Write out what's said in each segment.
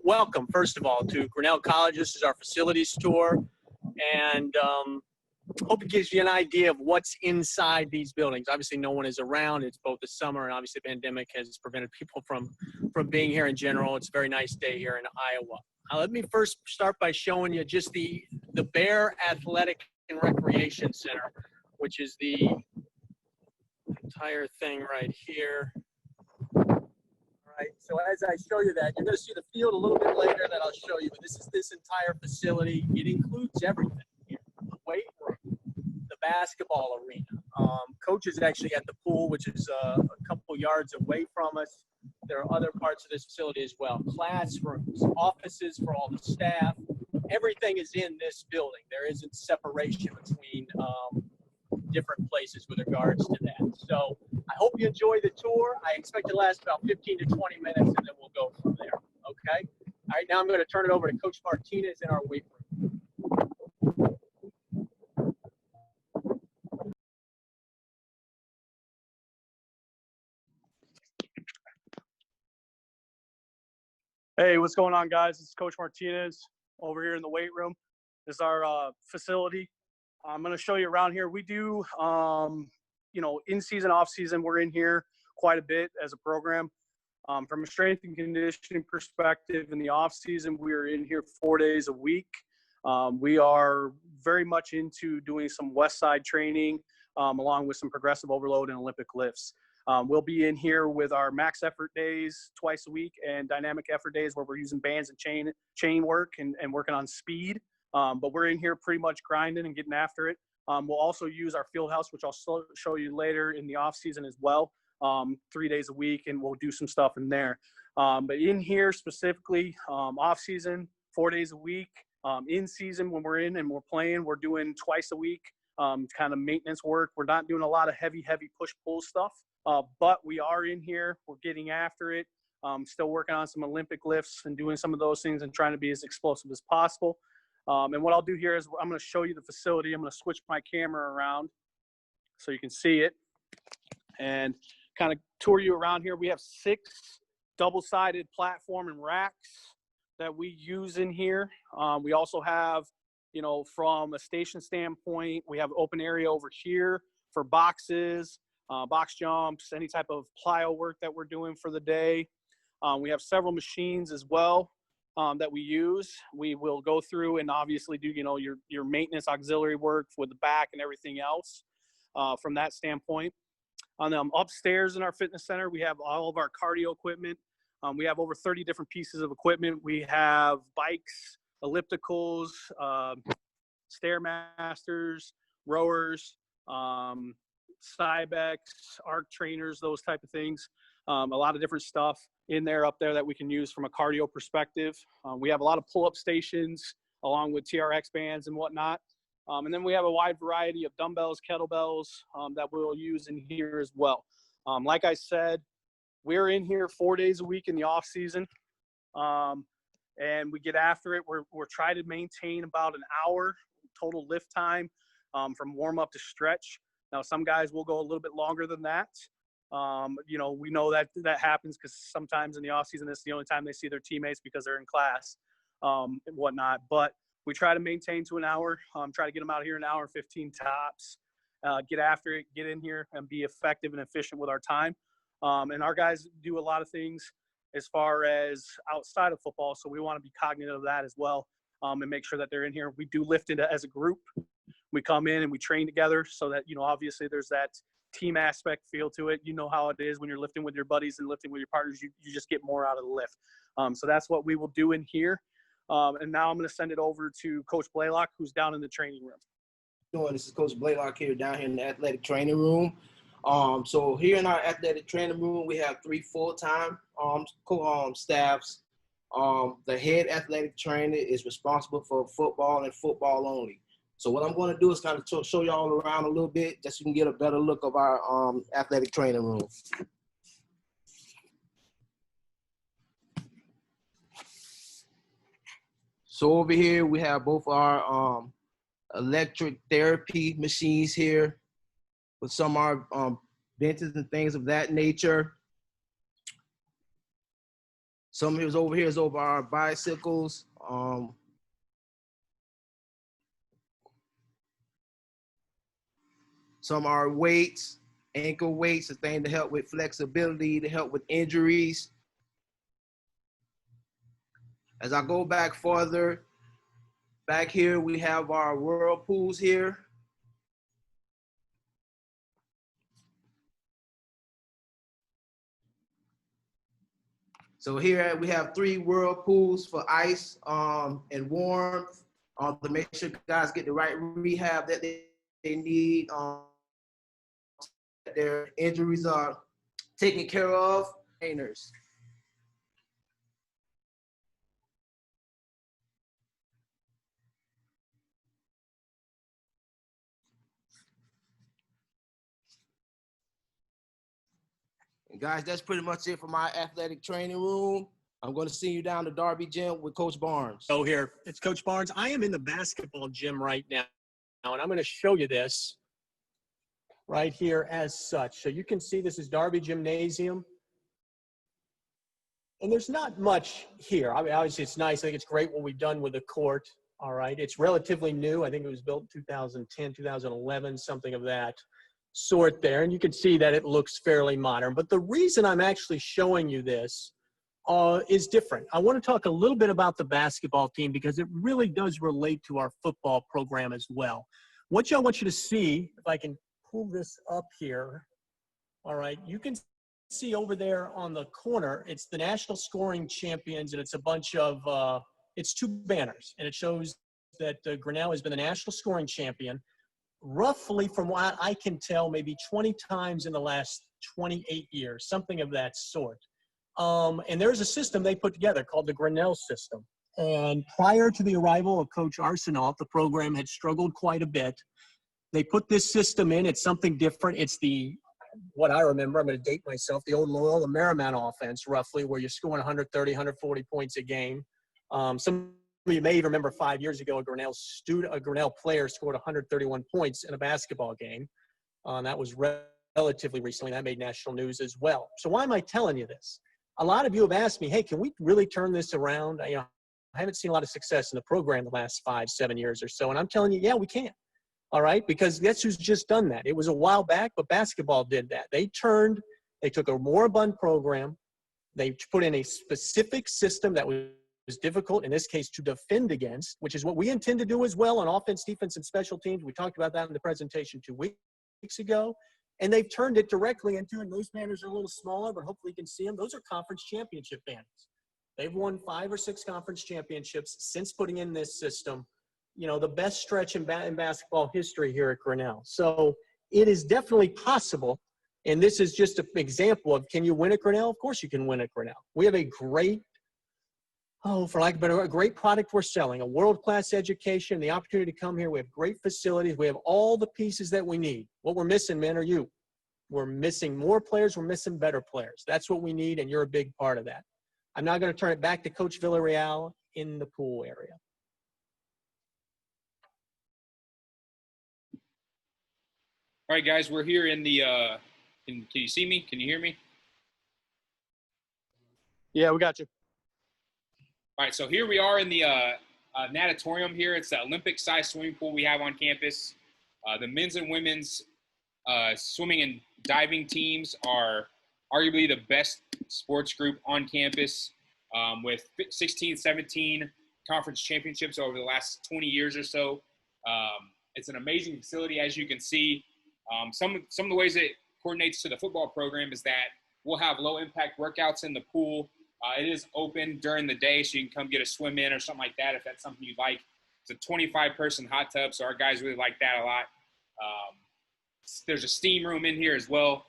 welcome, first of all, to Grinnell College. This is our facilities tour, and hope it gives you an idea of what's inside these buildings. Obviously, no one is around. It's both the summer, and obviously the pandemic has prevented people from being here in general. It's a very nice day here in Iowa. Let me first start by showing you just the Bear Athletic and Recreation Center, which is the entire thing right here. All right, so as I show you that, you're going to see the field a little bit later that I'll show you, but this is this entire facility. It includes everything here: the weight room, the basketball arena. Coach is actually at the pool, which is a couple yards away from us. There are other parts of this facility as well: classrooms, offices for all the staff. Everything is in this building. There isn't separation between different places with regards to that. So I hope you enjoy the tour. I expect it to last about 15 to 20 minutes, and then we'll go from there. Okay? All right, now I'm going to turn it over to Coach Martinez in our weight room. Hey, what's going on, guys? It's Coach Martinez over here in the weight room. This is our facility. I'm going to show you around here. We do, in season, off season, we're in here quite a bit as a program. From a strength and conditioning perspective, in the off season, we are in here 4 days a week. We are very much into doing some West Side training, along with some progressive overload and Olympic lifts. We'll be in here with our max effort days twice a week and dynamic effort days where we're using bands and chain work and working on speed. But we're in here pretty much grinding and getting after it. We'll also use our field house, which I'll show you later in the off season as well, 3 days a week, and we'll do some stuff in there. But in here specifically, off season, 4 days a week. In season, when we're in and we're playing, we're doing twice a week, kind of maintenance work. We're not doing a lot of heavy push-pull stuff, but we are in here. We're getting after it. Still working on some Olympic lifts and doing some of those things and trying to be as explosive as possible. And what I'll do here is I'm going to show you the facility. I'm going to switch my camera around so you can see it and kind of tour you around here. We have 6 double-sided platform and racks that we use in here. We also have, from a station standpoint, we have open area over here for boxes, box jumps, any type of plyo work that we're doing for the day. We have several machines as well that we use. We will go through and obviously do, your maintenance auxiliary work with the back and everything else from that standpoint. Upstairs in our fitness center, we have all of our cardio equipment. We have over 30 different pieces of equipment. We have bikes, ellipticals, Stairmasters, rowers, Cybex, arc trainers, those type of things. A lot of different stuff in there up there that we can use from a cardio perspective. We have a lot of pull-up stations along with TRX bands and whatnot. And then we have a wide variety of dumbbells, kettlebells that we'll use in here as well. Like I said, we're in here 4 days a week in the off season. And we get after it. We're trying to maintain about an hour total lift time from warm up to stretch. Now, some guys will go a little bit longer than that. We know that happens because sometimes in the off season, it's the only time they see their teammates because they're in class and whatnot. But we try to maintain to an hour, try to get them out of here an hour and 15 tops, get after it, get in here and be effective and efficient with our time. And our guys do a lot of things as far as outside of football. So we want to be cognizant of that as well and make sure that they're in here. We do lift it as a group. We come in and we train together so that, obviously there's that team aspect feel to it. You know how it is when you're lifting with your buddies and lifting with your partners, you just get more out of the lift. So that's what we will do in here. And now I'm going to send it over to Coach Blaylock, who's down in the training room. This is Coach Blaylock here down here in the athletic training room. So here in our athletic training room, we have 3 full-time staffs. The head athletic trainer is responsible for football and football only. So what I'm going to do is kind of show y'all around a little bit just so you can get a better look of our athletic training room. So over here, we have both our electric therapy machines here with some of our benches and things of that nature. Some is over here is over our bicycles. Some are weights, ankle weights, a thing to help with flexibility, to help with injuries. As I go back further, back here we have our whirlpools here. So here we have 3 whirlpools for ice and warmth to make sure guys get the right rehab that they need. Their injuries are taken care of. Trainers. And guys, that's pretty much it for my athletic training room. I'm going to send you down to Darby Gym with Coach Barnes. So here, it's Coach Barnes. I am in the basketball gym right now, and I'm going to show you this right here as such. So you can see this is Darby Gymnasium. And there's not much here. I mean, obviously it's nice. I think it's great what we've done with the court. All right. It's relatively new. I think it was built in 2010, 2011, something of that sort there. And you can see that it looks fairly modern. But the reason I'm actually showing you this is different. I want to talk a little bit about the basketball team because it really does relate to our football program as well. What I want you to see, if I can pull this up here, all right, you can see over there on the corner, it's the national scoring champions, and it's a bunch of, it's 2 banners, and it shows that Grinnell has been the national scoring champion, roughly from what I can tell, maybe 20 times in the last 28 years, something of that sort. And there's a system they put together called the Grinnell System. And prior to the arrival of Coach Arsenault, the program had struggled quite a bit. They put this system in. It's something different. It's what I remember, I'm going to date myself, the old Loyola Marymount offense, roughly, where you're scoring 130, 140 points a game. Some of you may even remember 5 years ago, a Grinnell player scored 131 points in a basketball game. That was relatively recently. That made national news as well. So why am I telling you this? A lot of you have asked me, hey, can we really turn this around? I haven't seen a lot of success in the program the last 5, 7 years or so. And I'm telling you, yeah, we can. All right, because guess who's just done that? It was a while back, but basketball did that. They took a moribund program. They put in a specific system that was difficult, in this case, to defend against, which is what we intend to do as well on offense, defense, and special teams. We talked about that in the presentation 2 weeks ago. And they've turned it directly into, and those banners are a little smaller, but hopefully you can see them. Those are conference championship banners. They've won 5 or 6 conference championships since putting in this system. You know, the best stretch in basketball history here at Grinnell. So it is definitely possible. And this is just an example of, can you win at Grinnell? Of course you can win at Grinnell. We have a great, for lack of a better word, a great product we're selling, a world-class education, the opportunity to come here. We have great facilities. We have all the pieces that we need. What we're missing, men, are you. We're missing more players. We're missing better players. That's what we need, and you're a big part of that. I'm now going to turn it back to Coach Villarreal in the pool area. All right, guys, we're here in the can you see me? Can you hear me? Yeah, we got you. All right, so here we are in the natatorium here. It's the Olympic-sized swimming pool we have on campus. The men's and women's swimming and diving teams are arguably the best sports group on campus, with 16, 17 conference championships over the last 20 years or so. It's an amazing facility, as you can see. Some of the ways it coordinates to the football program is that we'll have low-impact workouts in the pool. It is open during the day, so you can come get a swim in or something like that if that's something you'd like. It's a 25-person hot tub, so our guys really like that a lot. There's a steam room in here as well.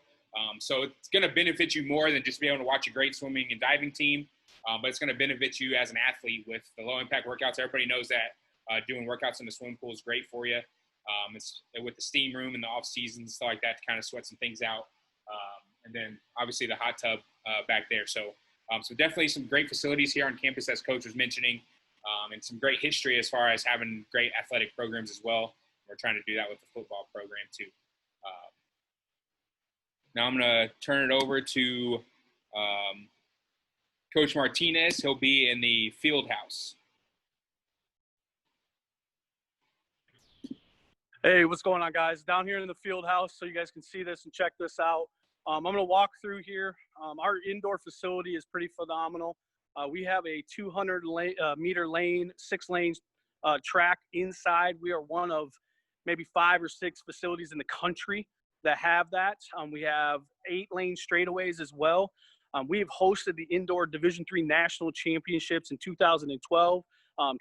So it's going to benefit you more than just being able to watch a great swimming and diving team, but it's going to benefit you as an athlete with the low-impact workouts. Everybody knows that doing workouts in the swimming pool is great for you. It's with the steam room in the off season, stuff like that, to kind of sweat some things out. And then obviously the hot tub back there. So definitely some great facilities here on campus, as Coach was mentioning, and some great history as far as having great athletic programs as well. We're trying to do that with the football program too. Now I'm going to turn it over to Coach Martinez, he'll be in the field house. Hey, what's going on, guys? Down here in the field house, so you guys can see this and check this out. I'm going to walk through here. Our indoor facility is pretty phenomenal. We have a 200-meter lane, 6 lanes track inside. We are one of maybe 5 or 6 facilities in the country that have that. We have 8-lane straightaways as well. We have hosted the indoor Division III national championships in 2012,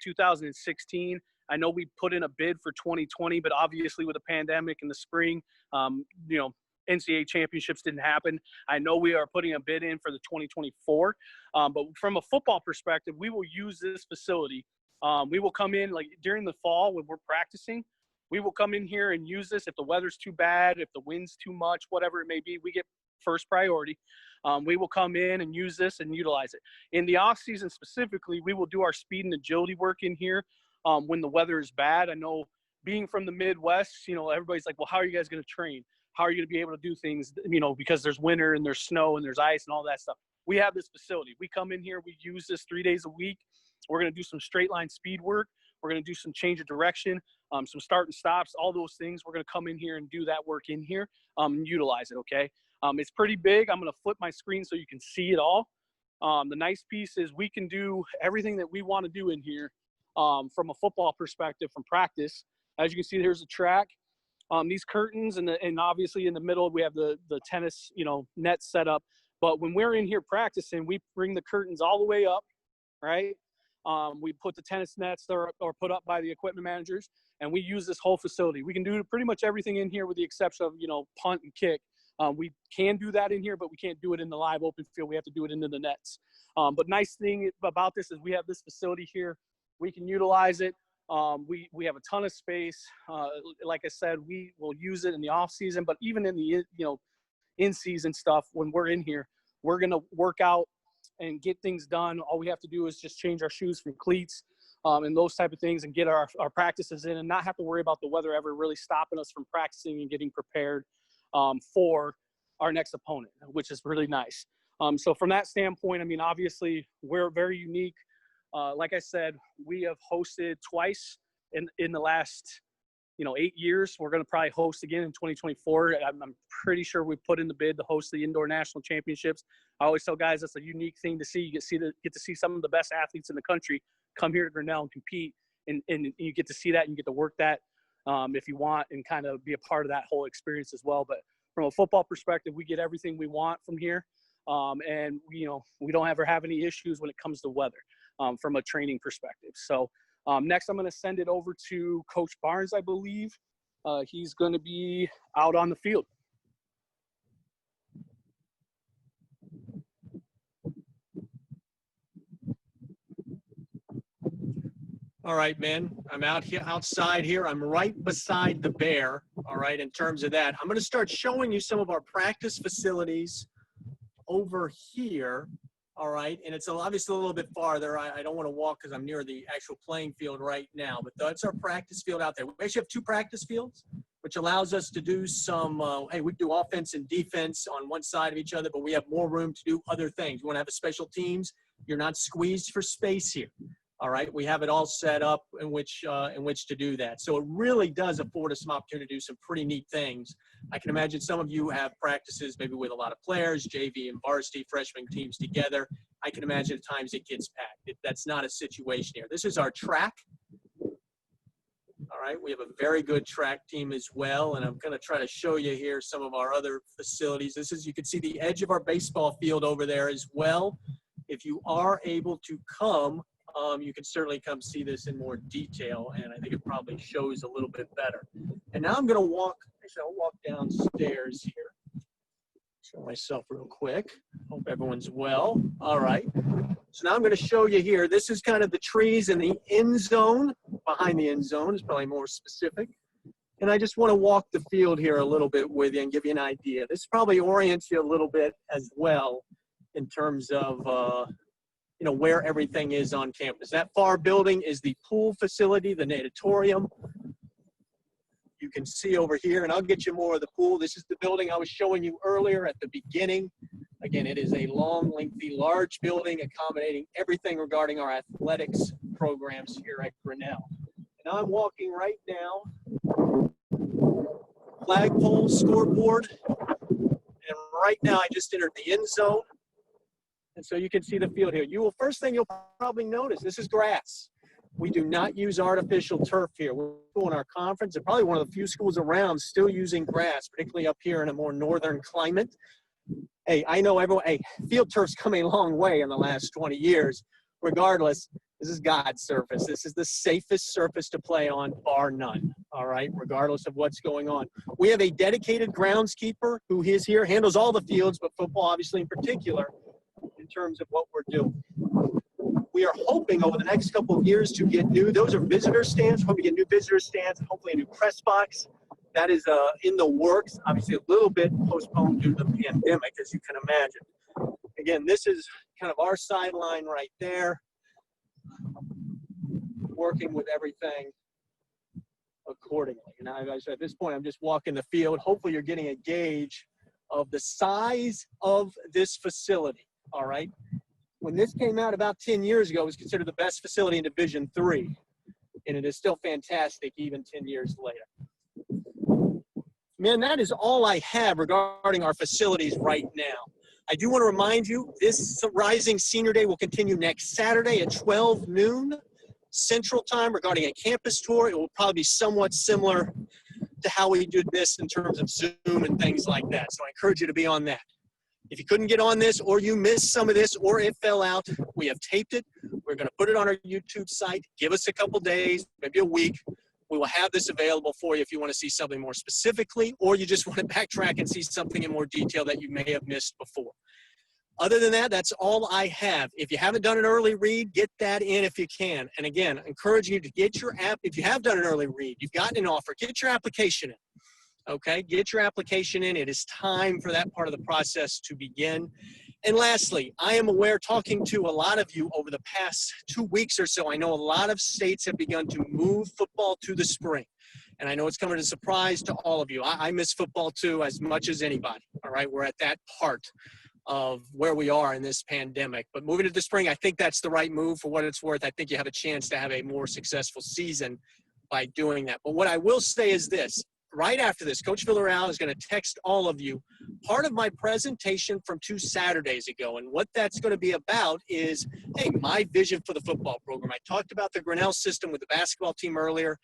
2016. I know we put in a bid for 2020, but obviously with the pandemic in the spring, NCAA championships didn't happen. I know we are putting a bid in for the 2024. But from a football perspective, we will use this facility. We will come in like during the fall when we're practicing. We will come in here and use this. If the weather's too bad, if the wind's too much, whatever it may be, we get first priority. We will come in and use this and utilize it. In the off season specifically, we will do our speed and agility work in here when the weather is bad. I know being from the Midwest, everybody's like, well, how are you guys going to train? How are you going to be able to do things, because there's winter and there's snow and there's ice and all that stuff. We have this facility. We come in here, we use this 3 days a week. We're going to do some straight line speed work. We're going to do some change of direction, some start and stops, all those things. We're going to come in here and do that work in here and utilize it, okay? It's pretty big. I'm going to flip my screen so you can see it all. The nice piece is we can do everything that we want to do in here from a football perspective from practice. As you can see, here's the track. These curtains and obviously in the middle we have the tennis net set up. But when we're in here practicing, we bring the curtains all the way up, right? We put the tennis nets that are put up by the equipment managers, and we use this whole facility. We can do pretty much everything in here with the exception of punt and kick. We can do that in here, but we can't do it in the live open field. We have to do it into the nets. But nice thing about this is we have this facility here. We can utilize it. We have a ton of space. Like I said, we will use it in the off season, but even in the in season stuff, when we're in here, we're going to work out and get things done. All we have to do is just change our shoes from cleats and those type of things and get our practices in and not have to worry about the weather ever really stopping us from practicing and getting prepared for our next opponent, which is really nice. So from that standpoint, obviously we're very unique. Like I said, we have hosted twice in the last, 8 years. We're going to probably host again in 2024. I'm pretty sure we put in the bid to host the indoor national championships. I always tell guys that's a unique thing to see. You get to see some of the best athletes in the country come here to Grinnell and compete, and you get to see that and you get to work that if you want and kind of be a part of that whole experience as well. But from a football perspective, we get everything we want from here, and we don't ever have any issues when it comes to weather. From a training perspective. So next I'm going to send it over to Coach Barnes, I believe. He's going to be out on the field. All right, man. I'm outside here. I'm right beside the bear. All right. In terms of that, I'm going to start showing you some of our practice facilities over here. All right. And it's obviously a little bit farther. I don't want to walk because I'm near the actual playing field right now, but that's our practice field out there. We actually have 2 practice fields, which allows us to do some, we do offense and defense on one side of each other, but we have more room to do other things. You want to have a special teams. You're not squeezed for space here. All right, we have it all set up in which to do that. So it really does afford us some opportunity to do some pretty neat things. I can imagine some of you have practices maybe with a lot of players, JV and varsity freshman teams together. I can imagine at times it gets packed. That's not a situation here. This is our track. All right, we have a very good track team as well, and I'm going to try to show you here some of our other facilities. You can see the edge of our baseball field over there as well. If you are able to come, you can certainly come see this in more detail, and I think it probably shows a little bit better. And now I'm going to walk downstairs here. Show myself real quick. Hope everyone's well. All right. So now I'm going to show you here. This is kind of the trees in the end zone. Behind the end zone is probably more specific. And I just want to walk the field here a little bit with you and give you an idea. This probably orients you a little bit as well in terms of where everything is on campus. That far building is the pool facility, the natatorium. You can see over here, and I'll get you more of the pool. This is the building I was showing you earlier at the beginning. Again, it is a long, lengthy, large building accommodating everything regarding our athletics programs here at Grinnell. And I'm walking right now, flagpole, scoreboard, and right now I just entered the end zone. And so you can see the field here. First thing you'll probably notice, this is grass. We do not use artificial turf here. We're in our conference, and probably one of the few schools around still using grass, particularly up here in a more northern climate. Hey, I know everyone, field turf's come a long way in the last 20 years. Regardless, this is God's surface. This is the safest surface to play on, bar none, all right, regardless of what's going on. We have a dedicated groundskeeper who is here, handles all the fields, but football obviously in particular, in terms of what we're doing. We are hoping over the next couple of years to get those are visitor stands, hoping to get new visitor stands, and hopefully a new press box. That is in the works, obviously a little bit postponed due to the pandemic, as you can imagine. Again, this is kind of our sideline right there, working with everything accordingly. And at this point, I'm just walking the field. Hopefully you're getting a gauge of the size of this facility, all right? When this came out about 10 years ago, it was considered the best facility in Division III, and it is still fantastic even 10 years later. Man, that is all I have regarding our facilities right now. I do want to remind you, this Rising Senior Day will continue next Saturday at 12 noon Central Time regarding a campus tour. It will probably be somewhat similar to how we did this in terms of Zoom and things like that. So I encourage you to be on that. If you couldn't get on this, or you missed some of this, or it fell out, we have taped it. We're going to put it on our YouTube site. Give us a couple days, maybe a week. We will have this available for you if you want to see something more specifically, or you just want to backtrack and see something in more detail that you may have missed before. Other than that, that's all I have. If you haven't done an early read, get that in if you can. And again, encouraging you to get your app. If you have done an early read, you've gotten an offer, get your application in. Okay, get your application in. It is time for that part of the process to begin. And lastly, I am aware, talking to a lot of you over the past 2 weeks or so, I know a lot of states have begun to move football to the spring. And I know it's coming as a surprise to all of you. I miss football too as much as anybody, all right? We're at that part of where we are in this pandemic. But moving to the spring, I think that's the right move for what it's worth. I think you have a chance to have a more successful season by doing that. But what I will say is this. Right after this, Coach Villarreal is going to text all of you part of my presentation from 2 Saturdays ago. And what that's going to be about is, hey, my vision for the football program. I talked about the Grinnell system with the basketball team earlier.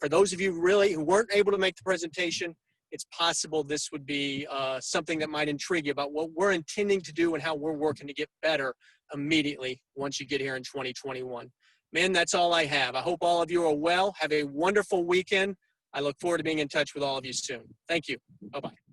For those of you really who weren't able to make the presentation, it's possible this would be something that might intrigue you about what we're intending to do and how we're working to get better immediately once you get here in 2021. Man, that's all I have. I hope all of you are well. Have a wonderful weekend. I look forward to being in touch with all of you soon. Thank you. Bye-bye.